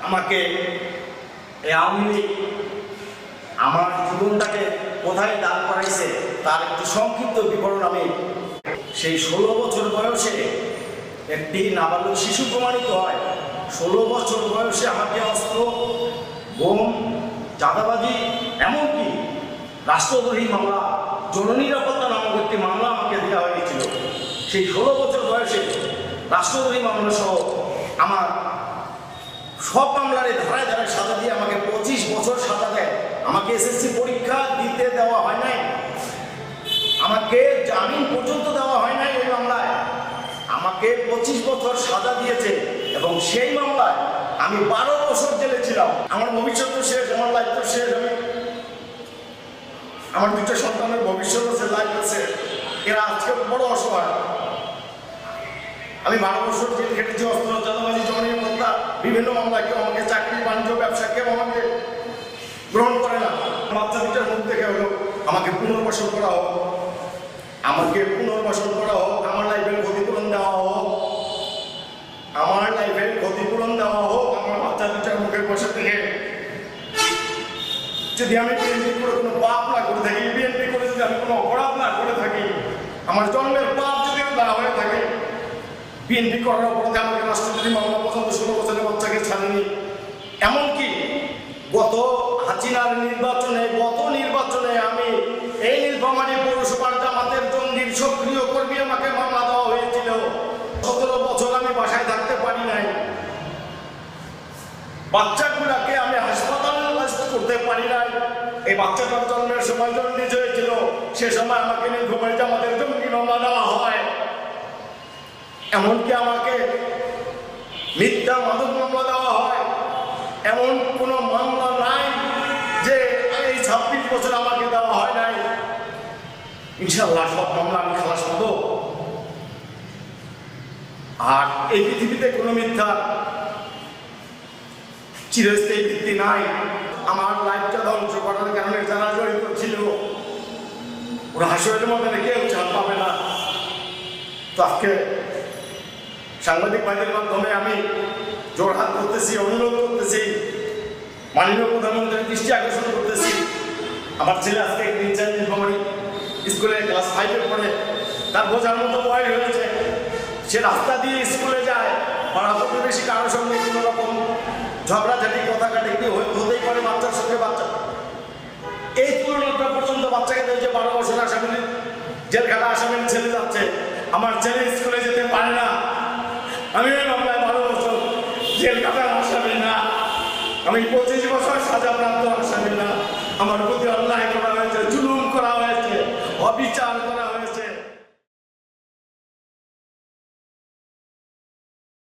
আমাকে এই আওয়ামী লীগ আমার জীবনটাকে কোথায় দাঁড় করাইছে তার একটি সংক্ষিপ্ত বিবরণ আমি সেই 16 বছর বয়সে একটি নাবালক শিশু প্রমাণিত হয়। 16 বছর বয়সে আমাকে অস্ত্র, বোম, চাঁদাবাজি, এমনকি রাষ্ট্রদ্রোহী মামলা, জননিরাপত্তা নামক একটি মামলা আমাকে দেওয়া হয়েছিল। সেই 16 বছর বয়সে রাষ্ট্রদ্রোহী মামলা সহ আমার সব মামলার ধারায় ধারায় সাজা দিয়ে আমাকে 25 বছর সাজা দেয়। আমাকে এসএসসি পরীক্ষা দিতে দেওয়া হয় নাই, আমাকে জামিন পর্যন্ত দেওয়া হয় নাই। ওই মামলায় আমাকে 25 বছর সাজা দিয়েছে এবং সেই মামলায় আমি 12 বছর জেলে ছিলাম। আমার ভবিষ্যৎ তো শেষ, আমার লাইফ তো শেষ। আমার দুটো সন্তানের ভবিষ্যৎ আছে, লাইফ আছে। এরা আজকে বড় অসহায়। আমি 12 বছর জেল খেটেছি, অস্ত্র, চাঁদাবাজি, জননিরাপত্তা, বিভিন্ন মামলায়। কেউ আমাকে চাকরি, বাণিজ্য, ব্যবসা কেউ আমাকে গ্রহণ করে না। বাচ্চা দুটার মুখ দেখে হলো আমাকে পুনর্বাসন করা হোক, আমাকে পুনর্বাসন করা হোক, আমার লাইফের ক্ষতিপূরণ দেওয়া হোক, আমার লাইফের ক্ষতিপূরণ দেওয়া হোক। আমার বাচ্চা দুটার মুখের বসে থেকে যদি আমি বিএনপি করে কোনো পাপ না করে থাকি, বিএনপি করে যদি আমি কোনো অপরাধ না করে থাকি, আমার জন্মের পাপ যদি না হয়ে থাকে, বিএনপি করার অপরাধে আমাকে রাষ্ট্রপতি মামলা পর্যন্ত 16 বছরের বাচ্চাকে ছাড়েনি। এমনকি গত হাসিনার নির্বাচনে আমি এই নীলফামারী পৌরসভার জামাতের জঙ্গির সক্রিয় কর্মী আমাকে মামলা দেওয়া হয়েছিল। 17 বছর আমি বাসায় থাকতে পারি নাই। বাচ্চাগুলাকে আমি হাসপাতালে করতে পারি নাই। এই বাচ্চাটার জন্মের সময় জন্ডিস হয়েছিল, সে সময় আমাকে নীলফামারী জামাতের জঙ্গি মামলা দেওয়া হয়। এমনকি আমাকে মিথ্যা মাদক মামলা দেওয়া হয়। এমন কোনো মামলা নাই যে এই 26 বছর আমাকে দেওয়া হয় নাই। ইনশাআল্লাহ সব মামলা আমি খালাস পাবো। আর এই পৃথিবীতে কোনো মিথ্যা চিরস্থায়ী ভিত্তি নাই। আমার লাইফটা ধ্বংস করার কারণে যারা জড়িত ছিল ওরা হাসরের মধ্যে কেউ ছাড় পাবে না। তো আজকে সাংবাদিক ভাইদের মাধ্যমে আমি জোরহাত করতেছি, অনুরোধ করতেছি, মাননীয় প্রধানমন্ত্রীর দৃষ্টি আকর্ষণ করতেছি। আমার ছেলে আজকে নীলফামারী স্কুলে ক্লাস 5-এ পড়ে, তার বোঝার মতো বয়স হয়েছে। সে রাস্তা দিয়ে স্কুলে যায়, পাড়া প্রতিবেশী কারোর সঙ্গে কোনো রকম ঝগড়াঝাটি, কথা কাটাকাটি হতেই পারে বাচ্চার সঙ্গে বাচ্চা। এই তুলনাটা পর্যন্ত বাচ্চাকে যে 12 বছর আসামি, জেলখানা আসামির ছেলে যাচ্ছে, আমার ছেলে স্কুলে যেতে পারে না। আমি এই মামলায় 12 বছর জেলখানার আসামি না, আমি 25 বছর সাজাপ্রাপ্ত আসামি না। আমার প্রতি অন্যায় করা হয়েছে, জুলুম করা হয়েছে, অবিচার